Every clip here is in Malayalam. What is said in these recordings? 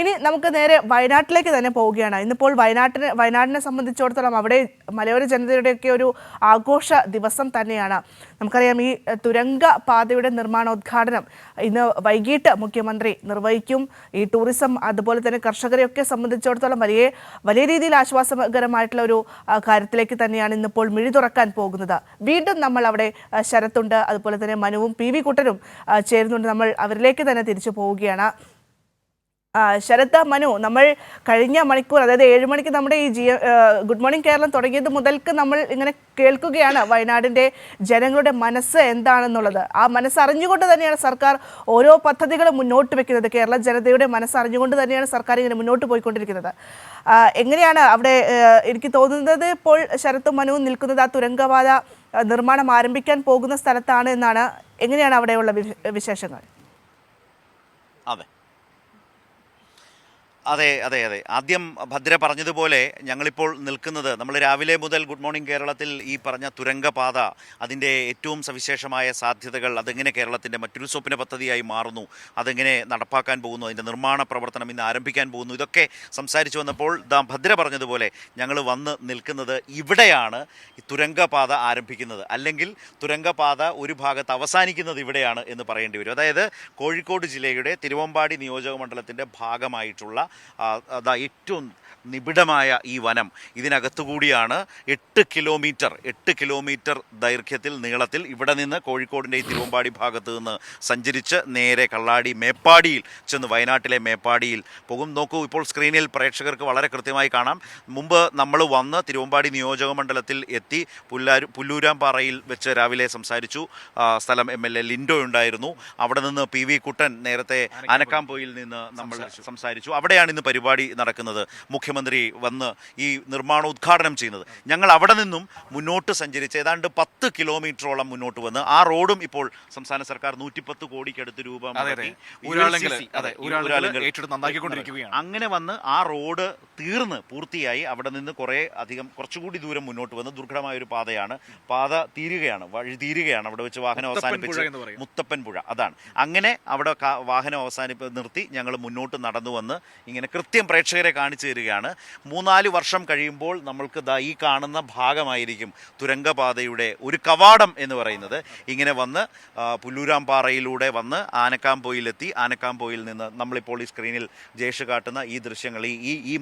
ഇനി നമുക്ക് നേരെ വയനാട്ടിലേക്ക് തന്നെ പോവുകയാണ്. ഇന്നിപ്പോൾ വയനാടിനെ സംബന്ധിച്ചിടത്തോളം അവിടെ മലയോര ജനതയുടെയൊക്കെ ഒരു ആഘോഷ ദിവസം തന്നെയാണ്. നമുക്കറിയാം, ഈ തുരങ്ക പാതയുടെ നിർമ്മാണോദ്ഘാടനം ഇന്ന് വൈകിട്ട് മുഖ്യമന്ത്രി നിർവഹിക്കും. ഈ ടൂറിസം അതുപോലെ തന്നെ കർഷകരെയൊക്കെ സംബന്ധിച്ചിടത്തോളം വലിയ രീതിയിൽ ആശ്വാസകരമായിട്ടുള്ള ഒരു കാര്യത്തിലേക്ക് തന്നെയാണ് ഇന്നിപ്പോൾ മിഴി തുറക്കാൻ പോകുന്നത്. വീണ്ടും നമ്മൾ അവിടെ ശരത്തുണ്ട്, അതുപോലെ തന്നെ മനുവും പി വി കുട്ടനും ചേരുന്നുണ്ട്. നമ്മൾ അവരിലേക്ക് തന്നെ തിരിച്ചു പോവുകയാണ്. ശരത്, മനു, നമ്മൾ കഴിഞ്ഞ മണിക്കൂർ, അതായത് 7 മണിക്ക് നമ്മുടെ ഈ ഗുഡ് മോർണിംഗ് കേരളം തുടങ്ങിയത് മുതൽക്ക് നമ്മൾ ഇങ്ങനെ കേൾക്കുകയാണ് വയനാടിൻ്റെ ജനങ്ങളുടെ മനസ്സ് എന്താണെന്നുള്ളത്. ആ മനസ്സറിഞ്ഞുകൊണ്ട് തന്നെയാണ് സർക്കാർ ഓരോ പദ്ധതികളും മുന്നോട്ട് വെക്കുന്നത്. കേരള ജനതയുടെ മനസ്സറിഞ്ഞുകൊണ്ട് തന്നെയാണ് സർക്കാർ ഇങ്ങനെ മുന്നോട്ട് പോയിക്കൊണ്ടിരിക്കുന്നത്. എങ്ങനെയാണ് അവിടെ എനിക്ക് തോന്നുന്നത് ഇപ്പോൾ ശരത്തും മനുവും നിൽക്കുന്നത് ആ തുരങ്കപാത നിർമ്മാണം ആരംഭിക്കാൻ പോകുന്ന സ്ഥലത്താണ് എന്നാണ്. എങ്ങനെയാണ് അവിടെയുള്ള വിശേഷങ്ങൾ? അതെ, ആദ്യം ഭദ്ര പറഞ്ഞതുപോലെ ഞങ്ങളിപ്പോൾ നിൽക്കുന്നത്, നമ്മൾ രാവിലെ മുതൽ ഗുഡ് മോർണിംഗ് കേരളത്തിൽ ഈ പറഞ്ഞ തുരങ്കപാത, അതിൻ്റെ ഏറ്റവും സവിശേഷമായ സാധ്യതകൾ, അതെങ്ങനെ കേരളത്തിൻ്റെ മറ്റൊരു സ്വപ്ന പദ്ധതിയായി മാറുന്നു, അതെങ്ങനെ നടപ്പാക്കാൻ പോകുന്നു, അതിൻ്റെ നിർമ്മാണ പ്രവർത്തനം ഇന്ന് ആരംഭിക്കാൻ പോകുന്നു, ഇതൊക്കെ സംസാരിച്ചു വന്നപ്പോൾ ഭദ്ര പറഞ്ഞതുപോലെ ഞങ്ങൾ വന്ന് നിൽക്കുന്നത് ഇവിടെയാണ്. ഈ തുരങ്കപാത ആരംഭിക്കുന്നത്, അല്ലെങ്കിൽ തുരങ്കപാത ഒരു ഭാഗത്ത് അവസാനിക്കുന്നത് ഇവിടെയാണ് എന്ന് പറയേണ്ടി വരും. അതായത് കോഴിക്കോട് ജില്ലയുടെ തിരുവമ്പാടി നിയോജക മണ്ഡലത്തിൻ്റെ ഭാഗമായിട്ടുള്ള ഏറ്റവും നിബിഡമായ ഈ വനം, ഇതിനകത്തുകൂടിയാണ് 8 കിലോമീറ്റർ ദൈർഘ്യത്തിൽ, നീളത്തിൽ ഇവിടെ നിന്ന് കോഴിക്കോടിൻ്റെ ഈ തിരുവമ്പാടി ഭാഗത്ത് നിന്ന് സഞ്ചരിച്ച് നേരെ കള്ളാടി മേപ്പാടിയിൽ ചെന്ന് വയനാട്ടിലെ മേപ്പാടിയിൽ പോകും. നോക്കൂ, ഇപ്പോൾ സ്ക്രീനിൽ പ്രേക്ഷകർക്ക് വളരെ കൃത്യമായി കാണാം. മുമ്പ് നമ്മൾ വന്ന് തിരുവമ്പാടി നിയോജക മണ്ഡലത്തിൽ എത്തി പുല്ലൂരാംപാറയിൽ വെച്ച് രാവിലെ സംസാരിച്ചു. സ്ഥലം MLA ലിൻഡോ ഉണ്ടായിരുന്നു. അവിടെ നിന്ന് പി വി കുട്ടൻ നേരത്തെ ആനക്കാംപോയിൽ നിന്ന് നമ്മൾ സംസാരിച്ചു. അവിടെയാണ് ഇന്ന് പരിപാടി നടക്കുന്നത്. മുഖ്യമന്ത്രി വന്ന് ഈ നിർമ്മാണോദ്ഘാടനം ചെയ്യുന്നത്. ഞങ്ങൾ അവിടെ നിന്നും മുന്നോട്ട് സഞ്ചരിച്ച് ഏതാണ്ട് 10 കിലോമീറ്ററോളം മുന്നോട്ട് വന്ന് ആ റോഡും ഇപ്പോൾ സംസ്ഥാന സർക്കാർ 110 കോടിക്കടുത്ത് രൂപ അങ്ങനെ വന്ന് ആ റോഡ് പൂർത്തിയായി അവിടെ നിന്ന് കുറച്ചുകൂടി ദൂരം മുന്നോട്ട് വന്ന് ദുർഘടമായ ഒരു പാതയാണ്. പാത തീരുകയാണ്, വഴി തീരുകയാണ്. അവിടെ വെച്ച് വാഹനം അവസാനിപ്പിച്ച് മുത്തപ്പൻ പുഴ, അതാണ്. അങ്ങനെ അവിടെ വാഹനം നിർത്തി ഞങ്ങൾ മുന്നോട്ട് നടന്നു വന്ന് ഇങ്ങനെ കൃത്യം പ്രേക്ഷകരെ കാണിച്ചു തരികയാണ്. 3-4 വർഷം കഴിയുമ്പോൾ നമ്മൾക്ക് ഈ കാണുന്ന ഭാഗമായിരിക്കും തുരങ്കപാതയുടെ ഒരു കവാടം എന്ന് പറയുന്നത്. ഇങ്ങനെ വന്ന് പുല്ലൂരാംപാറയിലൂടെ വന്ന് ആനക്കാംപോയിലെത്തി. ആനക്കാംപോയിൽ നിന്ന് നമ്മളിപ്പോൾ ഈ സ്ക്രീനിൽ ജേഷ് കാട്ടുന്ന ഈ ദൃശ്യങ്ങൾ, ഈ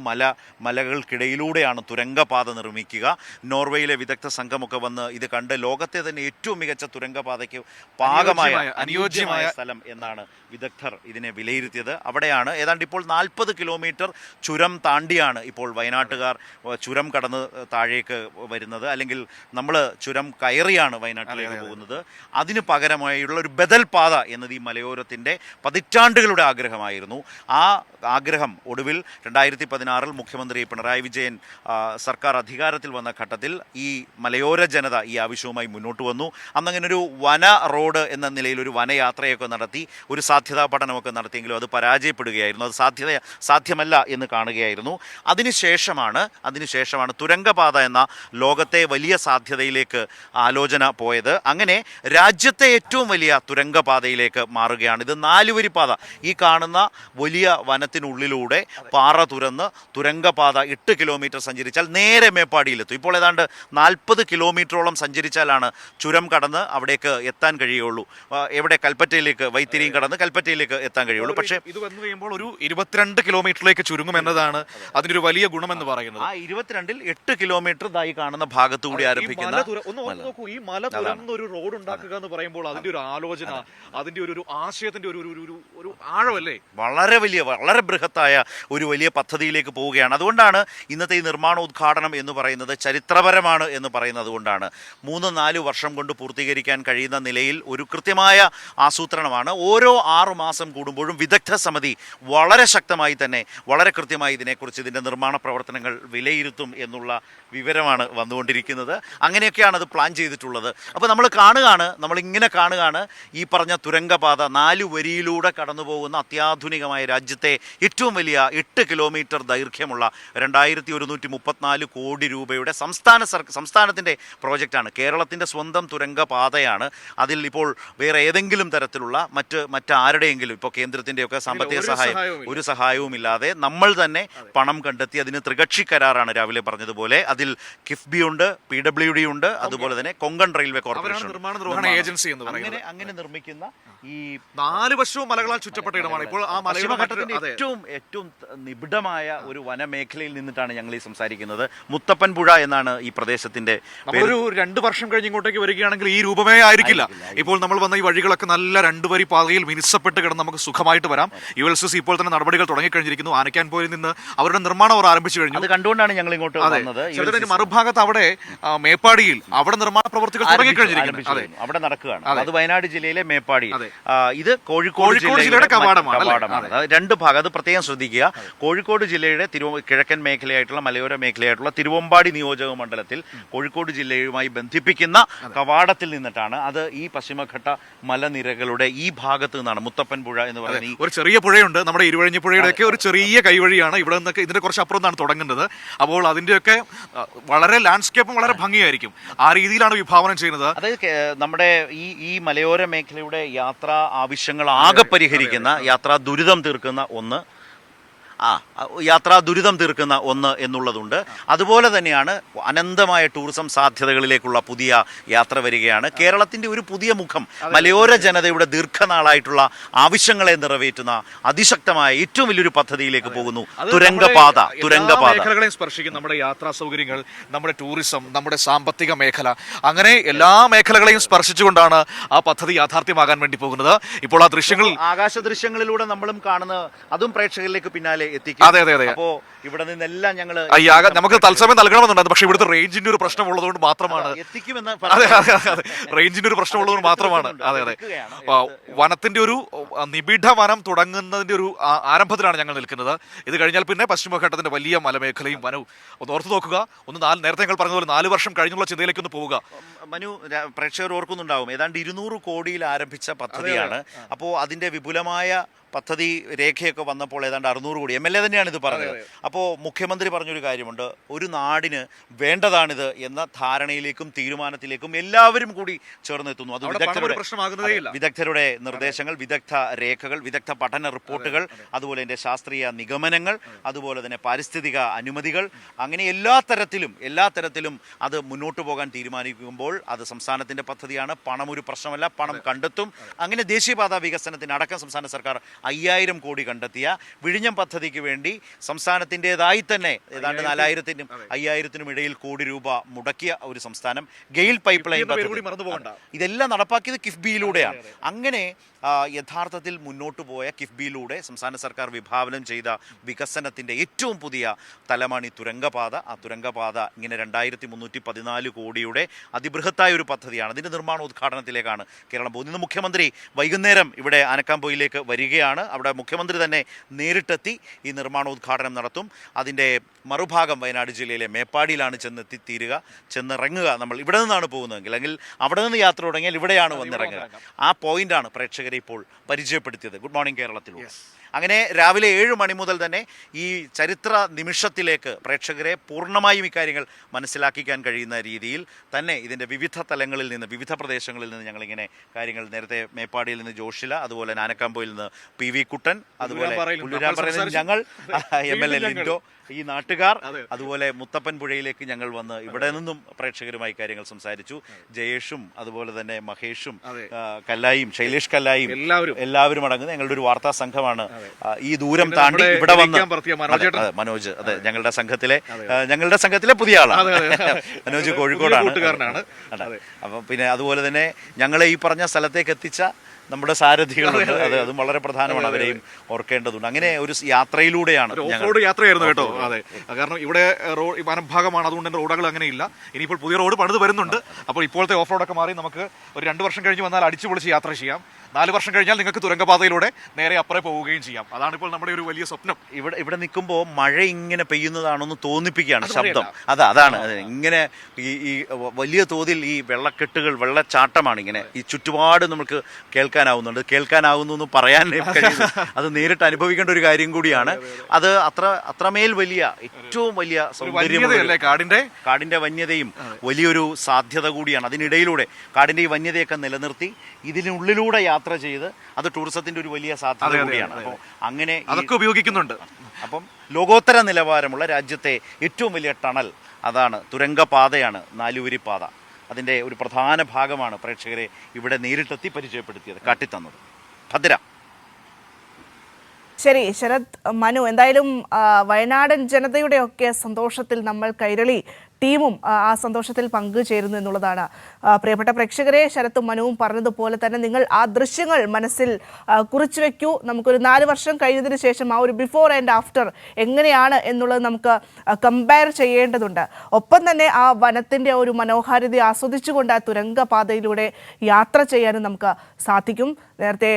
മലകൾക്കിടയിലൂടെയാണ് തുരങ്കപാത നിർമ്മിക്കുക. നോർവേയിലെ വിദഗ്ധ സംഘമൊക്കെ വന്ന് ഇത് കണ്ട് ലോകത്തെ തന്നെ ഏറ്റവും മികച്ച തുരങ്കപാതയ്ക്ക് പാകമായ അനുയോജ്യമായ സ്ഥലം എന്നാണ് വിദഗ്ധർ ഇതിനെ വിലയിരുത്തിയത്. അവിടെയാണ് ഏതാണ്ട് ഇപ്പോൾ 40 കിലോമീറ്റർ ചുരം താണ്ടിയാണ് ഇപ്പോൾ വയനാട്ടുകാർ ചുരം കടന്ന് താഴേക്ക് വരുന്നത്, അല്ലെങ്കിൽ നമ്മൾ ചുരം കയറിയാണ് വയനാട്ടിലേക്ക് പോകുന്നത്. അതിന് പകരമായുള്ള ഒരു ബദൽ പാത എന്നത് ഈ മലയോരത്തിൻ്റെ പതിറ്റാണ്ടുകളുടെ ആഗ്രഹമായിരുന്നു. ആ ആഗ്രഹം ഒടുവിൽ 2016 മുഖ്യമന്ത്രി പിണറായി വിജയൻ സർക്കാർ അധികാരത്തിൽ വന്ന ഘട്ടത്തിൽ ഈ മലയോര ജനത ഈ ആവശ്യവുമായി മുന്നോട്ട് വന്നു. അന്നങ്ങനെ ഒരു വന റോഡ് എന്ന നിലയിൽ ഒരു വനയാത്രയൊക്കെ നടത്തി, ഒരു സാധ്യതാ പഠനമൊക്കെ നടത്തിയെങ്കിലും അത് പരാജയപ്പെടുകയായിരുന്നു. അത് സാധ്യമല്ല എന്ന് കാണുകയായിരുന്നു. അതിനുശേഷമാണ് തുരങ്കപാത എന്ന ലോകത്തെ വലിയ സാധ്യതയിലേക്ക് ആലോചന പോയത്. അങ്ങനെ രാജ്യത്തെ ഏറ്റവും വലിയ തുരങ്കപാതയിലേക്ക് മാറുകയാണ്. ഇത് 4 വരി പാത. ഈ കാണുന്ന വലിയ വനത്തിനുള്ളിലൂടെ പാറ തുരന്ന് തുരങ്കപാത 8 കിലോമീറ്റർ സഞ്ചരിച്ചാൽ നേരെ മേപ്പാടിയിലെത്തും. ഇപ്പോൾ ഏതാണ്ട് 40 കിലോമീറ്ററോളം സഞ്ചരിച്ചാലാണ് ചുരം കടന്ന് അവിടേക്ക് എത്താൻ കഴിയുള്ളൂ. എവിടെ? കൽപ്പറ്റയിലേക്ക്, വൈത്തിരിയും കടന്ന് കൽപ്പറ്റയിലേക്ക് എത്താൻ കഴിയുള്ളൂ. പക്ഷേ ഇത് വന്നു കഴിയുമ്പോൾ ഒരു 22 കിലോമീറ്ററിലേക്ക് ചുരുങ്ങും എന്നതാണ് അതിൻ്റെ ഒരു വലിയ ഗുണമെന്ന് പറയുന്നത്. ആ 22-ൽ 8 കിലോമീറ്റർ ഇതായി കാണുന്ന ഭാഗത്തുകൂടി ആരംഭിക്കുന്ന ഈ മല തുറന്ന ഒരു റോഡ് ഉണ്ടാക്കുക എന്ന് പറയുമ്പോൾ അതിന്റെ ഒരു ആലോചന, അതിന്റെ ഒരു ആശയത്തിന്റെ ഒരു ആഴമല്ലേ, വളരെ ബൃഹത്തായ ഒരു വലിയ പദ്ധതിയിലേക്ക് പോവുകയാണ്. അതുകൊണ്ടാണ് ഇന്നത്തെ ഈ നിർമ്മാണോദ്ഘാടനം എന്ന് പറയുന്നത് ചരിത്രപരമാണ് എന്ന് പറയുന്നത്. അതുകൊണ്ടാണ് 3-4 വർഷം കൊണ്ട് പൂർത്തീകരിക്കാൻ കഴിയുന്ന നിലയിൽ ഒരു കൃത്യമായ ആസൂത്രണമാണ്. ഓരോ 6 മാസം കൂടുമ്പോഴും വിദഗ്ധ സമിതി വളരെ ശക്തമായി തന്നെ, വളരെ കൃത്യമായി ഇതിന്റെ നിർമ്മാണ പ്രവർത്തനങ്ങൾ വിലയിരുത്തും എന്നുള്ള വിവരമാണ് വന്നുകൊണ്ടിരിക്കുന്നത്. അങ്ങനെയൊക്കെയാണ് അത് പ്ലാൻ ചെയ്തിട്ടുള്ളത്. അപ്പോൾ നമ്മളിങ്ങനെ കാണുകയാണ് ഈ പറഞ്ഞ തുരങ്കപാത 4 വരിയിലൂടെ കടന്നു പോകുന്ന അത്യാധുനികമായ രാജ്യത്തെ ഏറ്റവും വലിയ 8 കിലോമീറ്റർ ദൈർഘ്യമുള്ള 2134 കോടി രൂപയുടെ സംസ്ഥാനത്തിൻ്റെ പ്രോജക്റ്റാണ്. കേരളത്തിൻ്റെ സ്വന്തം തുരങ്കപാതയാണ്. അതിൽ ഇപ്പോൾ വേറെ ഏതെങ്കിലും തരത്തിലുള്ള മറ്റാരുടെയെങ്കിലും ഇപ്പോൾ കേന്ദ്രത്തിൻ്റെയൊക്കെ സാമ്പത്തിക സഹായം ഒരു സഹായവും ഇല്ലാതെ നമ്മൾ തന്നെ പണം കണ്ടെത്തി അതിന് ത്രികക്ഷി കരാറാണ് രാവിലെ പറഞ്ഞതുപോലെ. അതിൽ കിഫ്ബി ഉണ്ട്, PWD ഉണ്ട്, അതുപോലെ തന്നെ കൊങ്കൺ റെയിൽവേ കോർപ്പറേഷൻ നിർമ്മാണ നിർവഹണ ഏജൻസി എന്ന് പറയുന്നത്. അങ്ങനെ നിർമ്മിക്കുന്ന ഈ 4 വശവും മലകളാൽ ചുറ്റപ്പെട്ട ഇടമാണ്. ഇപ്പോൾ ആ പശ്ചിമഘട്ടത്തിന്റെ ഏറ്റവും നിബിഡമായ ഒരു വനമേഖലയിൽ നിന്നിട്ടാണ് ഞങ്ങൾ ഈ സംസാരിക്കുന്നത്. മുത്തപ്പൻ പുഴ എന്നാണ് ഈ പ്രദേശത്തിന്റെ ഒരു 2 വർഷം കഴിഞ്ഞ് ഇങ്ങോട്ടേക്ക് വരികയാണെങ്കിൽ ഈ രൂപമേ ആയിരിക്കില്ല. ഇപ്പോൾ നമ്മൾ വന്ന ഈ വഴികളൊക്കെ നല്ല 2 വരി പാതയിൽ മിനുസപ്പെട്ട് കിടന്ന് നമുക്ക് സുഖമായിട്ട് വരാം. ULCC ഇപ്പോൾ തന്നെ നടപടികൾ തുടങ്ങിക്കഴിഞ്ഞിരിക്കുന്നു. ആനക്കാൻപോയിൽ നിന്ന് അവരുടെ നിർമ്മാണം അവർ ആരംഭിച്ചു കഴിഞ്ഞു. അത് കണ്ടുകൊണ്ടാണ് ഞങ്ങൾ ഇങ്ങോട്ട് വന്നത്. മറുഭാഗത്ത് അവിടെ മേപ്പാടിയിൽ അവിടെ നിർമ്മാണ പ്രവർത്തികൾ തുടങ്ങിക്കഴിഞ്ഞിരിക്കുന്നു. അവിടെ നടക്കുകയാണ്. അത് വയനാട് ജില്ലയിലെ മേപ്പാടി. ഇത് കോഴിക്കോട് ജില്ലയുടെ കവാടമാണ്. 2 ഭാഗം അത് പ്രത്യേകം ശ്രദ്ധിക്കുക. കോഴിക്കോട് ജില്ലയുടെ കിഴക്കൻ മേഖലയായിട്ടുള്ള മലയോര മേഖലയായിട്ടുള്ള തിരുവമ്പാടി നിയോജക മണ്ഡലത്തിൽ കോഴിക്കോട് ജില്ലയുമായി ബന്ധിപ്പിക്കുന്ന കവാടത്തിൽ നിന്നിട്ടാണ്. അത് ഈ പശ്ചിമഘട്ട മലനിരകളുടെ ഈ ഭാഗത്ത് നിന്നാണ് മുത്തപ്പൻ പുഴ എന്ന് പറയുന്നത്. ഒരു ചെറിയ പുഴയുണ്ട്, നമ്മുടെ ഇരുവഴിഞ്ഞി പുഴയുടെ ഒക്കെ ഒരു ചെറിയ കൈവഴിയാണ്. ഇവിടെ നിന്നൊക്കെ ഇതിന്റെ കുറച്ച് അപ്പുറം നിന്നാണ് തുടങ്ങുന്നത്. അപ്പോൾ അതിന്റെയൊക്കെ വളരെ ലാൻഡ്സ്കേപ്പും വളരെ ഭംഗിയായിരിക്കും. ആ രീതിയിലാണ് വിഭാവനം ചെയ്യുന്നത്. അതായത് നമ്മുടെ ഈ മലയോര മേഖലയുടെ യാത്രാ ആവശ്യങ്ങൾ ആകെ പരിഹരിക്കുന്ന, യാത്രാ ദുരിതം തീർക്കുന്ന ഒന്ന് എന്നുള്ളതുണ്ട്. അതുപോലെ തന്നെയാണ് അനന്തമായ ടൂറിസം സാധ്യതകളിലേക്കുള്ള പുതിയ യാത്ര വരികയാണ്. കേരളത്തിന്റെ ഒരു പുതിയ മുഖം, മലയോര ജനതയുടെ ദീർഘനാളായിട്ടുള്ള ആവശ്യങ്ങളെ നിറവേറ്റുന്ന അതിശക്തമായ ഏറ്റവും വലിയൊരു പദ്ധതിയിലേക്ക് പോകുന്നു. തുരങ്കപാത മേഖലകളെയും സ്പർശിക്കും. നമ്മുടെ യാത്രാ സൗകര്യങ്ങൾ, നമ്മുടെ ടൂറിസം, നമ്മുടെ സാമ്പത്തിക മേഖല, അങ്ങനെ എല്ലാ മേഖലകളെയും സ്പർശിച്ചുകൊണ്ടാണ് ആ പദ്ധതി യാഥാർത്ഥ്യമാകാൻ വേണ്ടി പോകുന്നത്. ഇപ്പോൾ ആ ദൃശ്യങ്ങൾ, ആകാശ ദൃശ്യങ്ങളിലൂടെ നമ്മളും കാണുന്ന, അതും പ്രേക്ഷകരിലേക്ക് പിന്നാലെ എത്തിക്കും. അതെ. അപ്പോ ഇവിടെ നിന്നെല്ലാം ഞങ്ങൾ നമുക്ക് തത്സമയം നൽകണമെന്നുണ്ട്. പക്ഷെ ഇവിടുത്തെ റേഞ്ചിന്റെ ഒരു പ്രശ്നം ഉള്ളതുകൊണ്ട് മാത്രമാണ്. റേഞ്ചിന്റെ ഒരു പ്രശ്നം ഉള്ളതുകൊണ്ട് മാത്രമാണ്. അതെ. വനത്തിന്റെ ഒരു നിബിഡ വനം തുടങ്ങുന്നതിന്റെ ഒരു ആരംഭത്തിലാണ് ഞങ്ങൾ നിൽക്കുന്നത്. ഇത് കഴിഞ്ഞാൽ പിന്നെ പശ്ചിമഘട്ടത്തിന്റെ വലിയ മലമേഖലയും വനവും ഒന്ന് ഓർത്തു നോക്കുക. നേരത്തെ ഞങ്ങൾ പറഞ്ഞതുപോലെ 4 വർഷം കഴിഞ്ഞുള്ള ചിന്തയിലേക്ക് ഒന്ന് പോവുക. മനു, പ്രേക്ഷകർ ഓർക്കുന്നുണ്ടാവും, ഏതാണ്ട് 200 കോടിയിൽ ആരംഭിച്ച പദ്ധതിയാണ്. അപ്പോൾ അതിന്റെ വിപുലമായ പദ്ധതി രേഖയൊക്കെ വന്നപ്പോൾ ഏതാണ്ട് 600 കോടി. MLA തന്നെയാണ് ഇത് പറഞ്ഞത്. അപ്പോൾ മുഖ്യമന്ത്രി പറഞ്ഞൊരു കാര്യമുണ്ട്, ഒരു നാടിന് വേണ്ടതാണിത് എന്ന ധാരണയിലേക്കും തീരുമാനത്തിലേക്കും എല്ലാവരും കൂടി ചേർന്നെത്തുന്നു. അത് വിദഗ്ധരുടെ നിർദ്ദേശങ്ങൾ, വിദഗ്ധ രേഖകൾ, വിദഗ്ധ പഠന റിപ്പോർട്ടുകൾ, അതുപോലെ എൻ്റെ ശാസ്ത്രീയ നിഗമനങ്ങൾ, അതുപോലെ തന്നെ പാരിസ്ഥിതിക അനുമതികൾ, അങ്ങനെ എല്ലാ തരത്തിലും അത് മുന്നോട്ട് പോകാൻ തീരുമാനിക്കുമ്പോൾ അത് സംസ്ഥാനത്തിന്റെ പദ്ധതിയാണ്. പണം ഒരു പ്രശ്നമല്ല, പണം കണ്ടെത്തും. അങ്ങനെ ദേശീയപാത വികസനത്തിന് അടക്കം സംസ്ഥാന സർക്കാർ 5000 കോടി കണ്ടെത്തിയ വിഴിഞ്ഞം പദ്ധതിക്ക് വേണ്ടി സംസ്ഥാനത്തിൻ്റെതായി തന്നെ ഏതാണ്ട് 4000-നും 5000-നും ഇടയിൽ കോടി രൂപ മുടക്കിയ ഒരു സംസ്ഥാനം. ഗെയിൽ പൈപ്പ് ലൈൻ ഇതെല്ലാം നടപ്പാക്കിയത് കിഫ്ബിയിലൂടെയാണ്. അങ്ങനെ യഥാർത്ഥത്തിൽ മുന്നോട്ട് പോയ കിഫ്ബിയിലൂടെ സംസ്ഥാന സർക്കാർ വിഭാവനം ചെയ്ത വികസനത്തിൻ്റെ ഏറ്റവും പുതിയ തലമാണ് ഈ തുരങ്കപാത. ആ തുരങ്കപാത ഇങ്ങനെ 2314 കോടിയുടെ അതിബൃഹത്തായ ഒരു പദ്ധതിയാണ്. അതിൻ്റെ നിർമ്മാണോദ്ഘാടനത്തിലേക്കാണ് കേരളം പോകുന്നത്. ഇന്ന് മുഖ്യമന്ത്രി വൈകുന്നേരം ഇവിടെ ആനക്കാംപൊയിലേക്ക് വരികയാണ്. അവിടെ മുഖ്യമന്ത്രി തന്നെ നേരിട്ടെത്തി ഈ നിർമ്മാണോദ്ഘാടനം നടത്തും. അതിൻ്റെ മറുഭാഗം വയനാട് ജില്ലയിലെ മേപ്പാടിയിലാണ് ചെന്നിറങ്ങുക. നമ്മൾ ഇവിടെ നിന്നാണ് പോകുന്നതെങ്കിൽ, അല്ലെങ്കിൽ അവിടെ നിന്ന് യാത്ര തുടങ്ങിയാൽ ഇവിടെയാണ് വന്നിറങ്ങുക. ആ പോയിന്റാണ് പ്രേക്ഷകരെ ഇപ്പോൾ പരിചയപ്പെടുത്തിയത് ഗുഡ് മോർണിംഗ് കേരളത്തിലൂടെ. അങ്ങനെ രാവിലെ 7 മണി മുതൽ തന്നെ ഈ ചരിത്ര നിമിഷത്തിലേക്ക് പ്രേക്ഷകരെ പൂർണ്ണമായും ഇക്കാര്യങ്ങൾ മനസ്സിലാക്കിക്കാൻ കഴിയുന്ന രീതിയിൽ തന്നെ ഇതിൻ്റെ വിവിധ തലങ്ങളിൽ നിന്ന്, വിവിധ പ്രദേശങ്ങളിൽ നിന്ന് ഞങ്ങളിങ്ങനെ കാര്യങ്ങൾ, നേരത്തെ മേപ്പാടിയിൽ നിന്ന് ജോഷില, അതുപോലെ ആനക്കാംപൊയിൽ നിന്ന് PV കുട്ടൻ, അതുപോലെ ഞങ്ങൾ MLA ലിൻഡോ, ഈ നാട്ടുകാർ, അതുപോലെ മുത്തപ്പൻ പുഴയിലേക്ക് ഞങ്ങൾ വന്ന് ഇവിടെ നിന്നും പ്രേക്ഷകരുമായി കാര്യങ്ങൾ സംസാരിച്ചു. ജയേഷും അതുപോലെ തന്നെ മഹേഷും കല്ലായും ശൈലേഷ് കല്ലായും എല്ലാവരും അടങ്ങുന്ന ഞങ്ങളുടെ ഒരു വാർത്താ സംഘമാണ് ഈ ദൂരം താണ്ടി ഇവിടെ വന്ന്. മനോജ്, അതെ, ഞങ്ങളുടെ സംഘത്തിലെ പുതിയ ആളാണ്. മനോജ് കോഴിക്കോടാണ്. അപ്പൊ പിന്നെ അതുപോലെ തന്നെ ഞങ്ങളെ ഈ പറഞ്ഞ സ്ഥലത്തേക്ക് എത്തിച്ച നമ്മുടെ സാരഥികളുണ്ട്. അതും വളരെ പ്രധാനമാണ്, അവരെയും ഓർക്കേണ്ടതുണ്ട്. അങ്ങനെ ഒരു യാത്രയിലൂടെയാണ് യാത്രയായിരുന്നു കേട്ടോ. അതെ, കാരണം ഇവിടെ വനഭാഗമാണ്, അതുകൊണ്ട് തന്നെ റോഡുകൾ അങ്ങനെയില്ല. ഇനിയിപ്പോൾ പുതിയ റോഡ് പണിത് വരുന്നുണ്ട്. അപ്പോൾ ഇപ്പോഴത്തെ ഓഫ് റോഡൊക്കെ മാറി നമുക്ക് ഒരു 2 വർഷം കഴിഞ്ഞ് വന്നാൽ അടിച്ചു പൊളിച്ച് യാത്ര ചെയ്യാം. 4 വർഷം കഴിഞ്ഞാൽ നിങ്ങൾക്ക് തുരങ്കപാതയിലൂടെ നേരെ അപ്പുറേ പോവുകയും ചെയ്യാം. അതാണ് ഇപ്പോൾ നമ്മുടെ ഒരു വലിയ സ്വപ്നം. ഇവിടെ നിൽക്കുമ്പോൾ മഴ ഇങ്ങനെ പെയ്യുന്നതാണെന്ന് തോന്നിപ്പിക്കുകയാണ് ശബ്ദം. അതാണ് ഇങ്ങനെ ഈ വലിയ തോതിൽ ഈ വെള്ളക്കെട്ടുകൾ, വെള്ളച്ചാട്ടമാണ് ഇങ്ങനെ ഈ ചുറ്റുപാട് നമുക്ക് കേൾക്കാനാവുന്നു എന്ന് പറയാൻ കഴിയുന്നു. അത് നേരിട്ട് അനുഭവിക്കേണ്ട ഒരു കാര്യം കൂടിയാണ്. അത് അത്രമേൽ വലിയ, ഏറ്റവും വലിയ സൗന്ദര്യമല്ലേ കാടിന്റെ വന്യതയും വലിയൊരു സാധ്യത കൂടിയാണ്. അതിനിടയിലൂടെ കാടിന്റെ ഈ വന്യതയൊക്കെ നിലനിർത്തി ഇതിനുള്ളിലൂടെ യാത്ര യാത്ര ചെയ്ത് അത് ടൂറിസത്തിന്റെ ഒരു വലിയ സാധ്യത കൂടിയാണ്. അപ്പോൾ അങ്ങനെ അതൊക്കെ ഉപയോഗിക്കുന്നുണ്ട്. അപ്പം ലോകോത്തര നിലവാരമുള്ള രാജ്യത്തെ ഏറ്റവും വലിയ ടണൽ അതാണ്, തുരങ്കപാതയാണ് നാലുവരി പാത. അതിൻ്റെ ഒരു പ്രധാന ഭാഗമാണ് പ്രേക്ഷകരെ ഇവിടെ നേരിട്ടെത്തി പരിചയപ്പെടുത്തിയത്, കാട്ടിത്തന്നത്. ഭദ്ര. ശരി ശരത്, മനു, എന്തായാലും വയനാടൻ ജനതയുടെയൊക്കെ സന്തോഷത്തിൽ നമ്മൾ കൈരളി ടീമും ആ സന്തോഷത്തിൽ പങ്കുചേരുന്നു എന്നുള്ളതാണ്. പ്രിയപ്പെട്ട പ്രേക്ഷകരെ, ശരത്തും മനുവും പറഞ്ഞതുപോലെ തന്നെ നിങ്ങൾ ആ ദൃശ്യങ്ങൾ മനസ്സിൽ കുറിച്ചു വെക്കൂ. നമുക്കൊരു 4 വർഷം കഴിഞ്ഞതിന് ശേഷം ആ ഒരു ബിഫോർ ആൻഡ് ആഫ്റ്റർ എങ്ങനെയാണ് എന്നുള്ളത് നമുക്ക് കമ്പയർ ചെയ്യേണ്ടതുണ്ട്. ഒപ്പം തന്നെ ആ വനത്തിൻ്റെ ഒരു മനോഹാരിത ആസ്വദിച്ചുകൊണ്ട് ആ തുരങ്കപാതയിലൂടെ യാത്ര ചെയ്യാനും നമുക്ക് സാധിക്കും. നേരത്തെ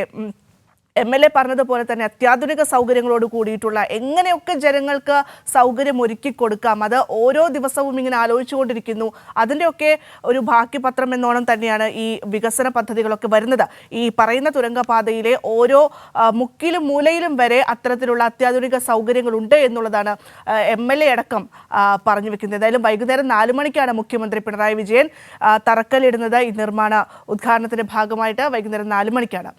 MLA പറഞ്ഞതുപോലെ തന്നെ അത്യാധുനിക സൗകര്യങ്ങളോട് കൂടിയിട്ടുള്ള എങ്ങനെയൊക്കെ ജനങ്ങൾക്ക് സൗകര്യം ഒരുക്കി കൊടുക്കാം, അത് ഓരോ ദിവസവും ഇങ്ങനെ ആലോചിച്ചുകൊണ്ടിരിക്കുന്നു. അതിൻ്റെയൊക്കെ ഒരു ബാക്കിപത്രം എന്നോണം തന്നെയാണ് ഈ വികസന പദ്ധതികളൊക്കെ വരുന്നത്. ഈ പറയുന്ന തുരങ്കപാതയിലെ ഓരോ മുക്കിലും മൂലയിലും വരെ അത്തരത്തിലുള്ള അത്യാധുനിക സൗകര്യങ്ങളുണ്ട് എന്നുള്ളതാണ് MLA അടക്കം പറഞ്ഞു വെക്കുന്നത്. എന്തായാലും വൈകുന്നേരം 4 മണിക്കാണ് മുഖ്യമന്ത്രി പിണറായി വിജയൻ തറക്കല്ലിടുന്നത്. ഈ നിർമ്മാണ ഉദ്ഘാടനത്തിന്റെ ഭാഗമായിട്ട് വൈകുന്നേരം 4 മണിക്കാണ്.